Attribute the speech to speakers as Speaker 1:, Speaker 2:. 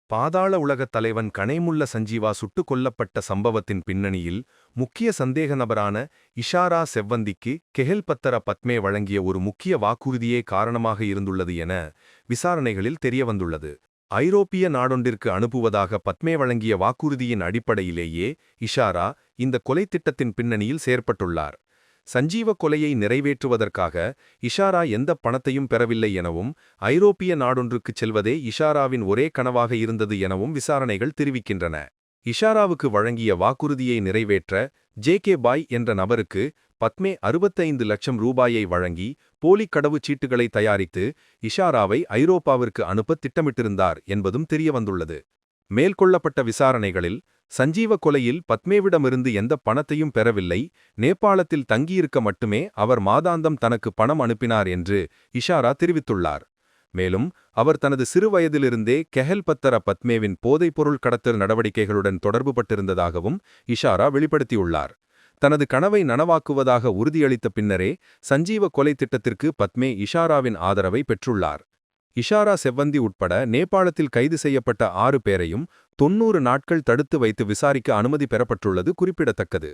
Speaker 1: பாதாள உலகத் தலைவன் கனேமுல்ல சஞ்சீவா சுட்டுக் கொல்லப்பட்ட சம்பவத்தின் பின்னணியில் முக்கிய சந்தேக நபரான இஷாரா செவ்வந்திக்கு கெஹல்பத்தர பத்மே வழங்கிய ஒரு முக்கிய வாக்குறுதியே காரணமாக இருந்துள்ளது என விசாரணைகளில் தெரியவந்துள்ளது. ஐரோப்பிய நாடொன்றிற்கு அனுப்புவதாக பத்மே வழங்கிய வாக்குறுதியின் அடிப்படையிலேயே இஷாரா இந்த கொலைத் திட்டத்தின் பின்னணியில் செயற்பட்டுள்ளார். சஞ்சீவ கொலையை நிறைவேற்றுவதற்காக இஷாரா எந்த பணத்தையும் பெறவில்லை எனவும் ஐரோப்பிய நாடொன்றுக்குச் செல்வதே இஷாராவின் ஒரே கனவாக இருந்தது எனவும் விசாரணைகள் தெரிவிக்கின்றன. இஷாராவுக்கு வழங்கிய வாக்குறுதியை நிறைவேற்ற ஜே.கே. பாய் என்ற நபருக்கு பத்மே 65 லட்சம் ரூபாயை வழங்கி போலி கடவுச்சீட்டுகளை தயாரித்து இஷாராவை ஐரோப்பாவிற்கு அனுப்ப திட்டமிட்டிருந்தார் என்பதும் தெரியவந்துள்ளது. மேற்கொள்ளப்பட்ட விசாரணைகளில் சஞ்சீவ கொலையில் பத்மேவிடமிருந்து எந்த பணத்தையும் பெறவில்லை, நேபாளத்தில் தங்கியிருக்க மட்டுமே அவர் மாதாந்தம் தனக்கு பணம் அனுப்பினார் என்று இஷாரா தெரிவித்துள்ளார். மேலும் அவர் தனது சிறு வயதிலிருந்தே கெஹல்பத்தர பத்மேவின் போதைப்பொருள் கடத்தல் நடவடிக்கைகளுடன் தொடர்புபட்டிருந்ததாகவும் இஷாரா வெளிப்படுத்தியுள்ளார். தனது கனவை நனவாக்குவதாக உறுதியளித்த பின்னரே சஞ்சீவ கொலை திட்டத்திற்கு பத்மே இஷாராவின் ஆதரவை பெற்றுள்ளார். இஷாரா செவ்வந்தி உட்பட நேபாளத்தில் கைது செய்யப்பட்ட 6 பேரையும் 90 நாட்கள் தடுத்து வைத்து விசாரிக்க அனுமதி பெறப்பட்டுள்ளது குறிப்பிடத்தக்கது.